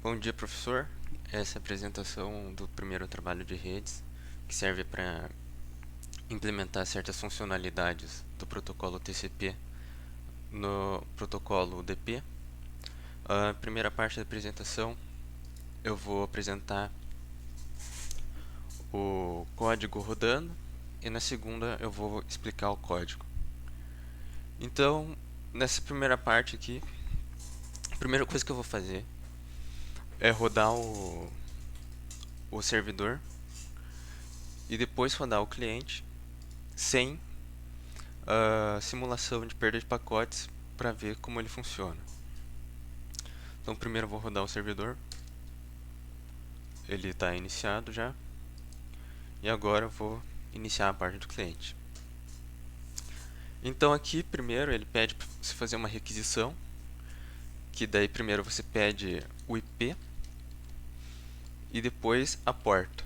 Bom dia, professor. Essa é a apresentação do primeiro trabalho de redes, que serve para implementar certas funcionalidades do protocolo TCP no protocolo UDP. A primeira parte da apresentação eu vou apresentar o código rodando e na segunda eu vou explicar o código. Então, nessa primeira parte aqui, a primeira coisa que eu vou fazer é rodar o servidor e depois rodar o cliente sem a simulação de perda de pacotes para ver como ele funciona. Então primeiro eu vou rodar o servidor, ele está iniciado já, e agora eu vou iniciar a parte do cliente. Então aqui primeiro ele pede para você fazer uma requisição, que daí primeiro você pede o IP e depois a porta.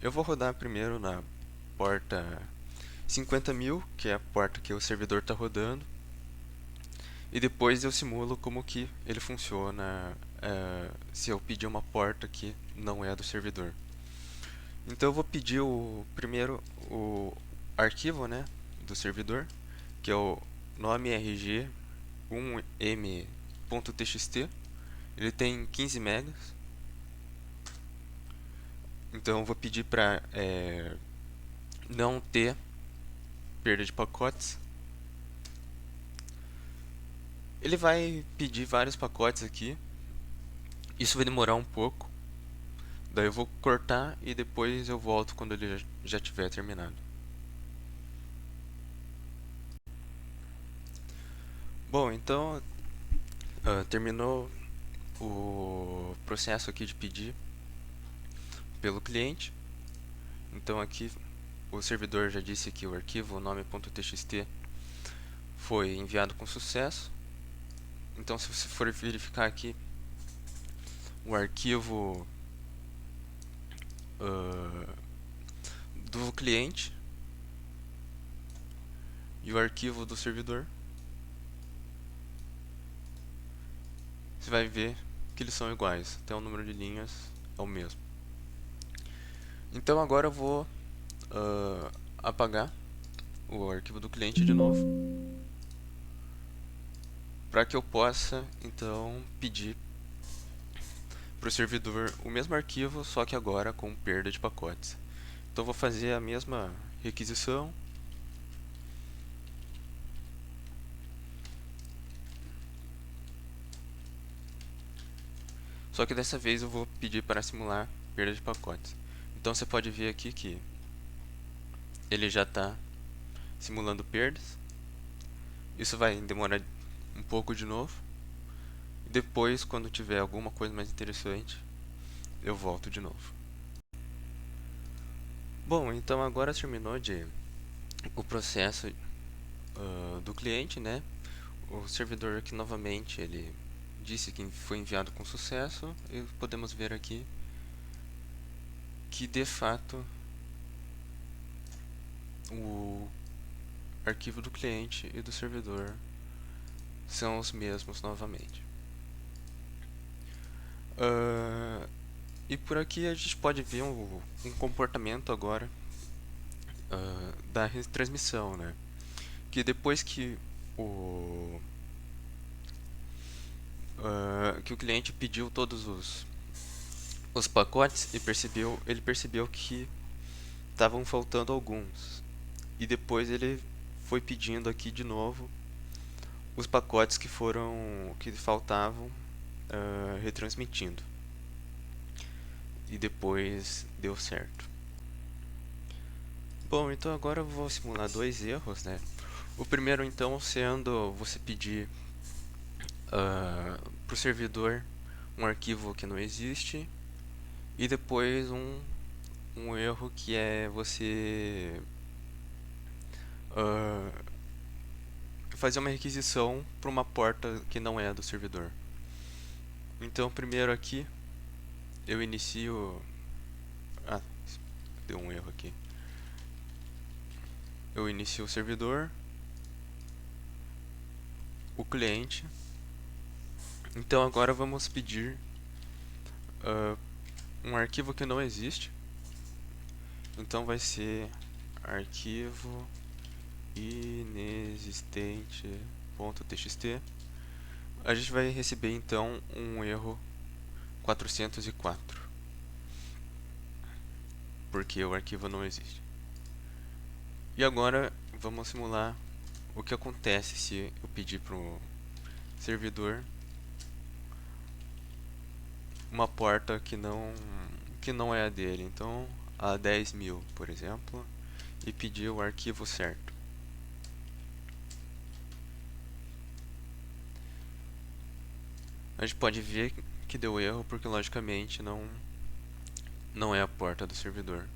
Eu vou rodar primeiro na porta 50.000, que é a porta que o servidor está rodando, e depois eu simulo como que ele funciona se eu pedir uma porta que não é do servidor. Então eu vou pedir primeiro o arquivo, né, do servidor, que é o nome rg 1m.txt. Ele tem 15 megas. Então eu vou pedir para não ter perda de pacotes. Ele vai pedir vários pacotes aqui. Isso vai demorar um pouco. Daí eu vou cortar e depois eu volto quando ele já tiver terminado. Bom, então terminou o processo aqui de pedir pelo cliente. Então aqui o servidor já disse que o arquivo nome.txt foi enviado com sucesso. Então se você for verificar aqui o arquivo do cliente e o arquivo do servidor, você vai ver que eles são iguais, até o número de linhas é o mesmo. Então agora eu vou apagar o arquivo do cliente de novo, para que eu possa então pedir para o servidor o mesmo arquivo, só que agora com perda de pacotes. Então vou fazer a mesma requisição, só que dessa vez eu vou pedir para simular perda de pacotes. Então você pode ver aqui que ele já está simulando perdas. Isso vai demorar um pouco de novo. Depois, quando tiver alguma coisa mais interessante, eu volto de novo. Bom, então agora terminou o processo do cliente, né? O servidor aqui novamente ele disse que foi enviado com sucesso e podemos ver aqui que de fato o arquivo do cliente e do servidor são os mesmos novamente. E por aqui a gente pode ver um comportamento agora da retransmissão, né? Que depois que que o cliente pediu todos os pacotes e ele percebeu que estavam faltando alguns. E depois ele foi pedindo aqui de novo os pacotes que faltavam retransmitindo. E depois deu certo. Bom, então agora eu vou simular dois erros, né? O primeiro então sendo você pedir para o servidor um arquivo que não existe, e depois um erro que é você uh, fazer uma requisição para uma porta que não é do servidor. Então primeiro aqui eu inicio. Ah, deu um erro aqui. Eu inicio o servidor, o cliente. Então agora vamos pedir um arquivo que não existe. Então vai ser arquivo inexistente.txt. A gente vai receber então um erro 404, porque o arquivo não existe. E agora vamos simular o que acontece se eu pedir para o servidor uma porta que não é a dele. Então a 10.000, por exemplo, e pedir o arquivo certo. A gente pode ver que deu erro porque logicamente não é a porta do servidor.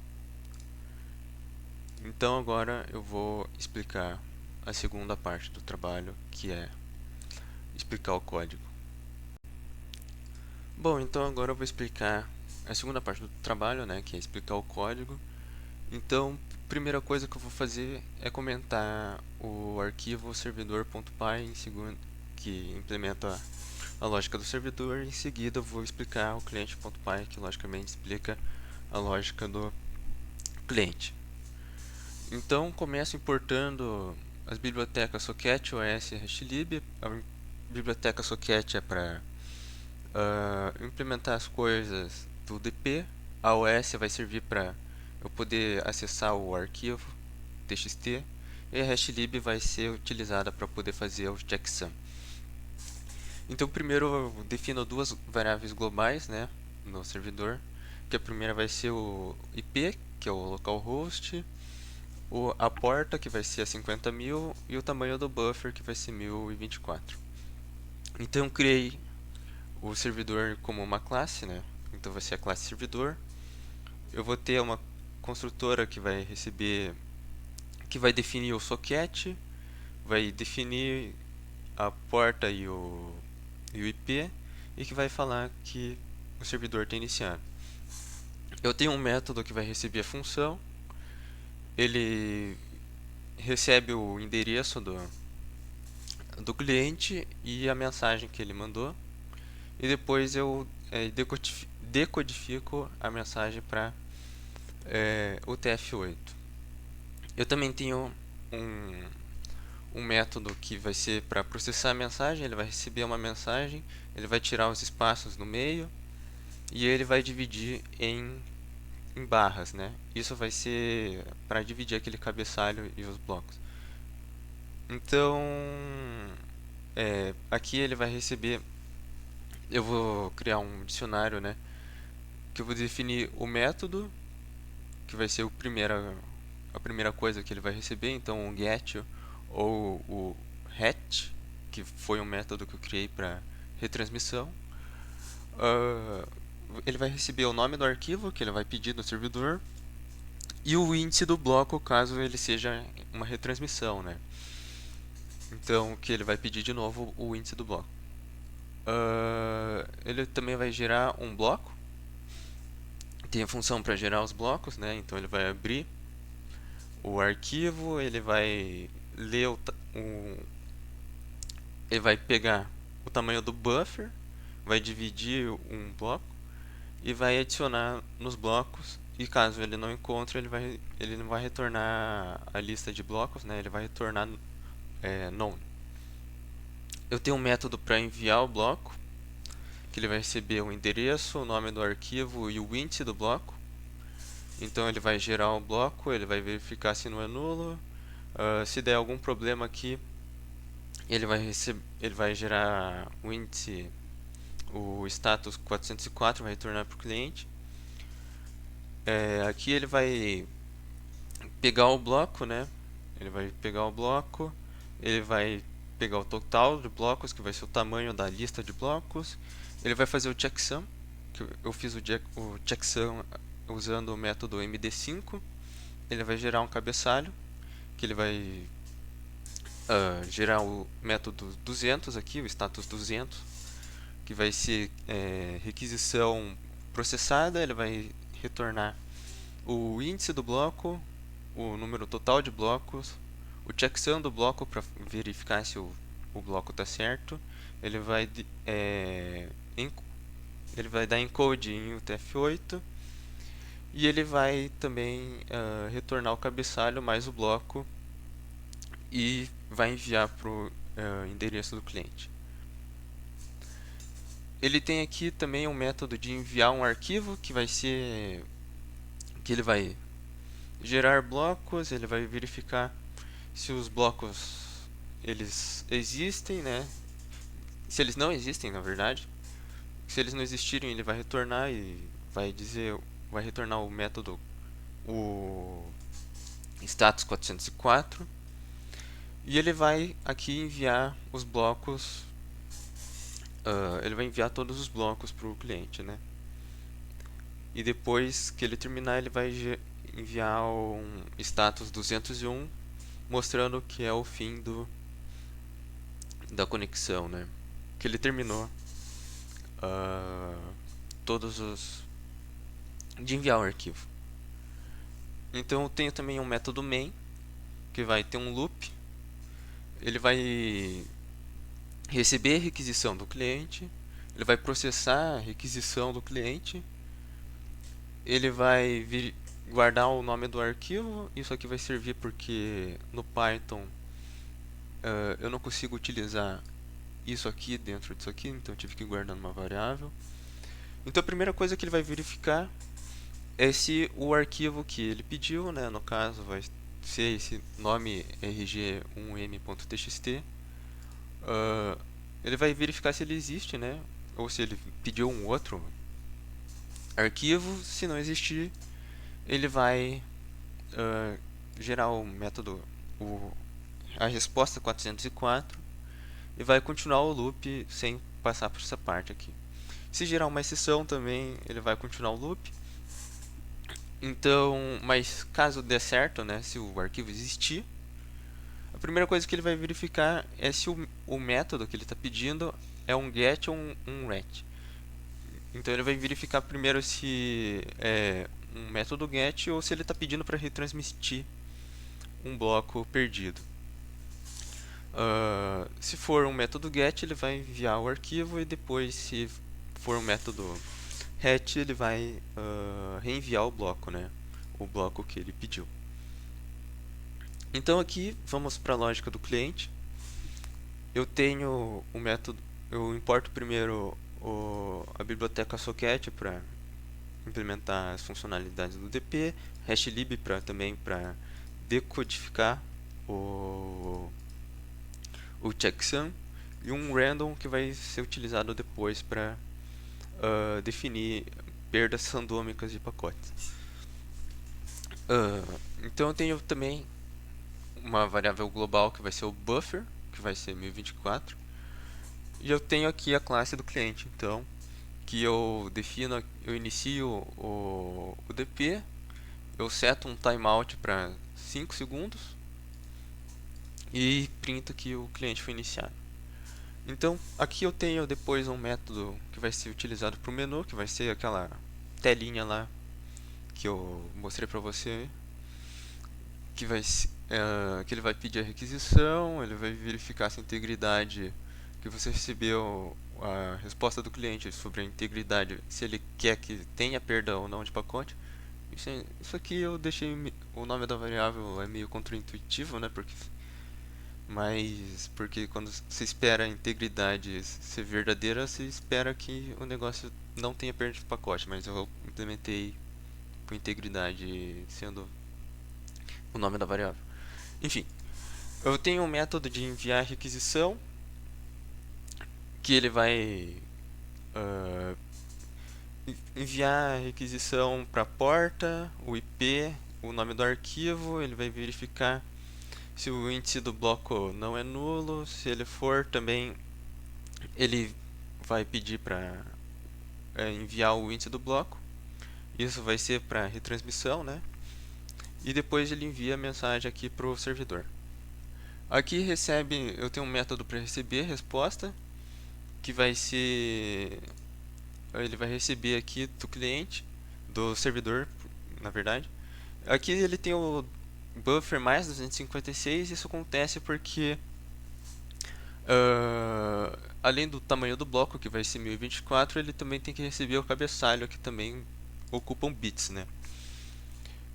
Então agora eu vou explicar a segunda parte do trabalho, que é explicar o código. Bom, então agora eu vou explicar a segunda parte do trabalho, né, que é explicar o código. Então, primeira coisa que eu vou fazer é comentar o arquivo servidor.py em segundo, que implementa a lógica do servidor. Em seguida, eu vou explicar o cliente.py, que logicamente explica a lógica do cliente. Então, começo importando as bibliotecas socket, OS e hashlib. A biblioteca socket é para implementar as coisas do DP. A OS vai servir para eu poder acessar o arquivo txt, e a hashlib vai ser utilizada para poder fazer o checksum. Então primeiro eu defino duas variáveis globais, né, no servidor, que a primeira vai ser o IP, que é o localhost, a porta, que vai ser a 50.000, e o tamanho do buffer, que vai ser 1024. Então eu criei o servidor como uma classe, né? Então vai ser a classe servidor. Eu vou ter uma construtora que vai receber, que vai definir o socket, vai definir a porta e o IP, e que vai falar que o servidor está iniciando. Eu tenho um método que vai receber a função, ele recebe o endereço do cliente e a mensagem que ele mandou, e depois eu decodifico a mensagem para o TF8. Eu também tenho um método que vai ser para processar a mensagem. Ele vai receber uma mensagem, ele vai tirar os espaços no meio e ele vai dividir em barras, né? Isso vai ser para dividir aquele cabeçalho e os blocos. Então, aqui ele vai receber, eu vou criar um dicionário, né? Que eu vou definir o método, que vai ser a primeira coisa que ele vai receber. Então o get ou o hat, que foi um método que eu criei para retransmissão. Ele vai receber o nome do arquivo que ele vai pedir no servidor e o índice do bloco, caso ele seja uma retransmissão, né? Então que ele vai pedir de novo o índice do bloco. Ele também vai gerar um bloco. Tem a função para gerar os blocos, né? Então ele vai abrir o arquivo, ele vai ler ele vai pegar o tamanho do buffer, vai dividir um bloco e vai adicionar nos blocos. E caso ele não encontre, ele não vai retornar a lista de blocos, né? Ele vai retornar none. Eu tenho um método para enviar o bloco, que ele vai receber o endereço, o nome do arquivo e o índice do bloco. Então ele vai gerar o bloco, ele vai verificar se não é nulo. Se der algum problema aqui, ele vai gerar o índice, o status 404, vai retornar para o cliente. Aqui ele vai pegar o bloco, né? Ele vai pegar o bloco, ele vai pegar o total de blocos, que vai ser o tamanho da lista de blocos. Ele vai fazer o checksum, que eu fiz o checksum usando o método md5. Ele vai gerar um cabeçalho, que ele vai gerar o método 200 aqui, o status 200, que vai ser requisição processada. Ele vai retornar o índice do bloco, o número total de blocos, o checksum do bloco para verificar se o bloco está certo. Ele vai ele vai dar encode em UTF-8 e ele vai também retornar o cabeçalho mais o bloco e vai enviar para o endereço do cliente. Ele tem aqui também um método de enviar um arquivo que vai ser que ele vai gerar blocos, ele vai verificar se os blocos eles existem, né? Se eles não existem, na verdade. Se eles não existirem, ele vai retornar e vai retornar o método o status 404 e ele vai aqui enviar os blocos, ele vai enviar todos os blocos para o cliente, né? E depois que ele terminar, ele vai enviar um status 201 mostrando que é o fim da conexão, né? Que ele terminou todos os de enviar o arquivo. Então eu tenho também um método main que vai ter um loop. Ele vai receber a requisição do cliente, ele vai processar a requisição do cliente, ele vai guardar o nome do arquivo. Isso aqui vai servir porque no Python eu não consigo utilizar isso aqui dentro disso aqui, então eu tive que guardar numa variável. Então a primeira coisa que ele vai verificar é se o arquivo que ele pediu, né, no caso vai ser esse nome rg1m.txt, ele vai verificar se ele existe, né, ou se ele pediu um outro arquivo. Se não existir, ele vai gerar o método, a resposta 404 e vai continuar o loop sem passar por essa parte aqui. Se gerar uma exceção também, ele vai continuar o loop. Então, mas caso dê certo, né, se o arquivo existir, a primeira coisa que ele vai verificar é se o método que ele está pedindo é um get ou um ret. Então ele vai verificar primeiro se é um método get ou se ele está pedindo para retransmitir um bloco perdido. Se for um método get, ele vai enviar o arquivo, e depois, se for um método ret, ele vai reenviar o bloco, né? O bloco que ele pediu. Então aqui vamos para a lógica do cliente. Eu tenho o método, eu importo primeiro a biblioteca socket para implementar as funcionalidades do DP, hashlib também para decodificar o checksum, e um random que vai ser utilizado depois para definir perdas randômicas de pacotes. Então eu tenho também uma variável global que vai ser o buffer, que vai ser 1024, e eu tenho aqui a classe do cliente, então que eu defino, eu inicio o DP, eu seto um timeout para 5 segundos e printo que o cliente foi iniciado. Então aqui eu tenho depois um método que vai ser utilizado para o menu, que vai ser aquela telinha lá que eu mostrei para você, que ele vai pedir a requisição, ele vai verificar se a integridade que você recebeu, a resposta do cliente sobre a integridade, se ele quer que tenha perda ou não de pacote. Isso aqui eu deixei, o nome da variável é meio contraintuitivo, né? Porque quando você espera a integridade ser verdadeira, você espera que o negócio não tenha perda de pacote, mas eu implementei com integridade sendo o nome da variável. Enfim, eu tenho um método de enviar requisição, que ele vai enviar a requisição para a porta, o IP, o nome do arquivo. Ele vai verificar se o índice do bloco não é nulo. Se ele for, também ele vai pedir para enviar o índice do bloco. Isso vai ser para retransmissão, né? E depois ele envia a mensagem aqui para o servidor. Aqui eu tenho um método para receber a resposta, que vai ser, ele vai receber aqui do cliente, do servidor, na verdade. Aqui ele tem o buffer mais 256. Isso acontece porque Além do tamanho do bloco, que vai ser 1024, ele também tem que receber o cabeçalho, que também ocupam bits, né?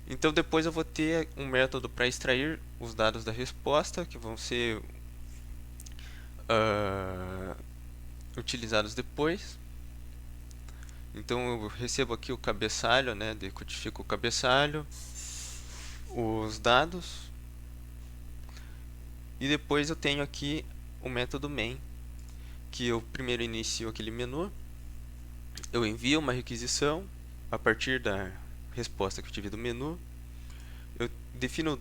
Então depois eu vou ter um método para extrair os dados da resposta, que vão ser utilizados depois. Então eu recebo aqui o cabeçalho, né? Decodifico o cabeçalho, os dados, e depois eu tenho aqui o método main, que eu primeiro inicio aquele menu, eu envio uma requisição a partir da resposta que eu tive do menu. Eu defino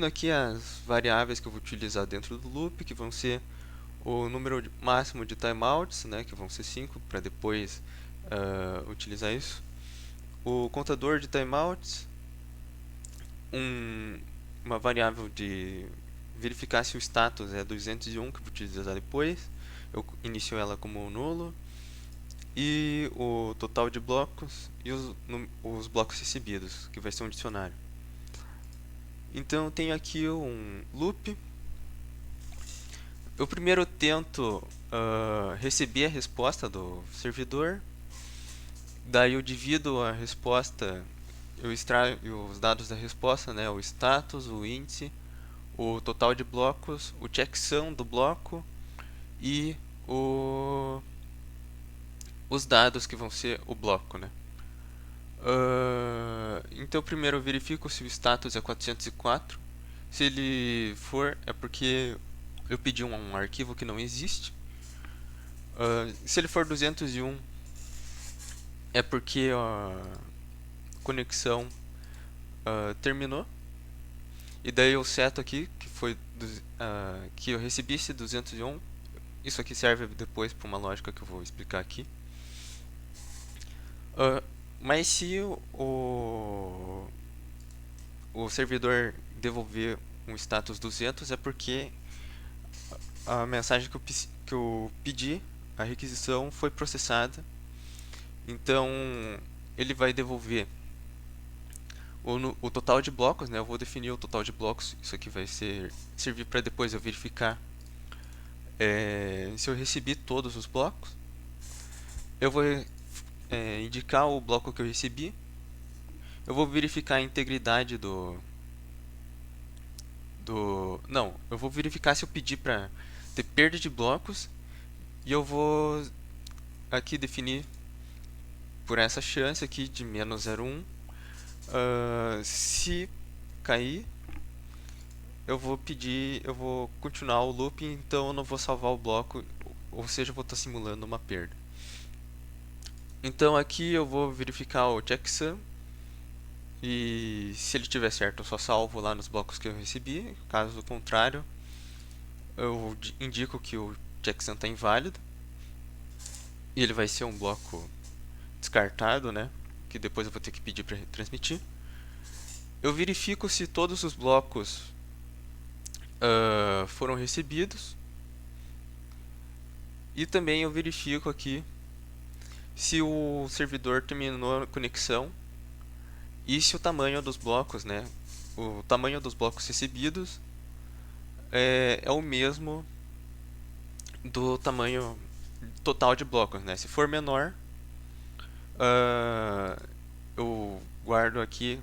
aqui as variáveis que eu vou utilizar dentro do loop, que vão ser o número máximo de timeouts, né, que vão ser 5, para depois utilizar isso. O contador de timeouts, uma variável de verificar se o status é 201, que eu vou utilizar depois. Eu inicio ela como nulo. E o total de blocos e os blocos recebidos, que vai ser um dicionário. Então eu tenho aqui um loop. Eu primeiro tento receber a resposta do servidor. Daí eu divido a resposta, eu extraio os dados da resposta, né, o status, o índice, o total de blocos, o checksum do bloco e os dados que vão ser o bloco, né? Então primeiro eu verifico se o status é 404. Se ele for, é porque eu pedi um arquivo que não existe. Se ele for 201, é porque a conexão terminou. E daí eu seto aqui que foi que eu recebi esse 201. Isso aqui serve depois para uma lógica que eu vou explicar aqui. Mas se o servidor devolver um status 200, é porque a mensagem que eu pedi, a requisição, foi processada. Então ele vai devolver o total de blocos, né? Eu vou definir o total de blocos. Isso aqui vai servir para depois eu verificar se eu recebi todos os blocos. Eu vou indicar o bloco que eu recebi. Eu vou verificar a integridade não, eu vou verificar se eu pedi para ter perda de blocos, e eu vou aqui definir por essa chance aqui de menos 0,1. Se cair, eu vou continuar o loop, então eu não vou salvar o bloco, ou seja, eu vou estar simulando uma perda. Então aqui eu vou verificar o checksum, e se ele estiver certo eu só salvo lá nos blocos que eu recebi. Caso contrário, eu indico que o checksum está inválido, e ele vai ser um bloco descartado, né, que depois eu vou ter que pedir para transmitir. Eu verifico se todos os blocos foram recebidos, e também eu verifico aqui se o servidor terminou a conexão e se o tamanho dos blocos, né, o tamanho dos blocos recebidos é o mesmo do tamanho total de blocos, né? Se for menor, eu guardo aqui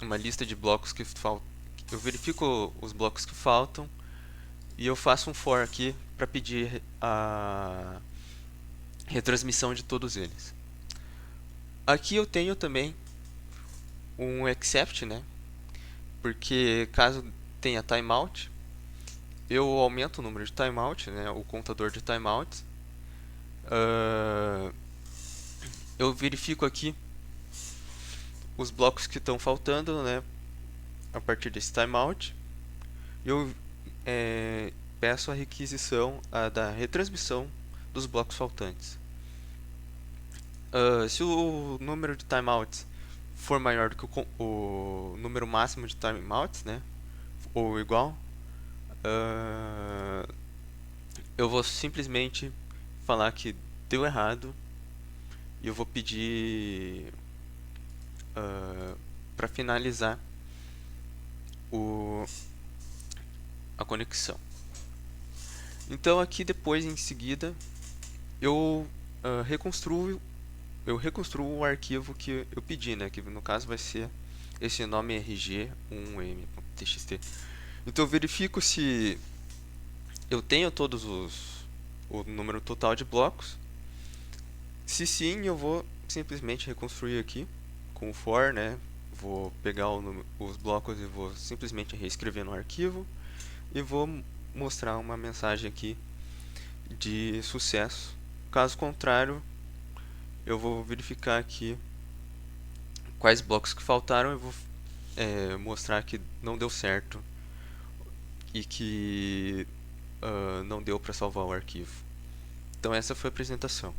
uma lista de blocos que faltam. Eu verifico os blocos que faltam e eu faço um for aqui para pedir a retransmissão de todos eles. Aqui eu tenho também um except, né? Porque caso tenha timeout, eu aumento o número de timeout, né? O contador de timeouts. Eu verifico aqui os blocos que estão faltando, né? A partir desse timeout, eu peço a requisição da retransmissão dos blocos faltantes. Se o número de timeouts for maior do que o número máximo de timeouts, né, ou igual, eu vou simplesmente falar que deu errado e eu vou pedir para finalizar a conexão. Então aqui depois em seguida eu reconstruo o arquivo que eu pedi, né? Que no caso vai ser esse nome rg1m.txt. Então eu verifico se eu tenho o número total de blocos. Se sim, eu vou simplesmente reconstruir aqui com o for, né? Vou pegar os blocos e vou simplesmente reescrever no arquivo e vou mostrar uma mensagem aqui de sucesso. Caso contrário, eu vou verificar aqui quais blocos que faltaram e vou mostrar que não deu certo e que não deu para salvar o arquivo. Então essa foi a apresentação.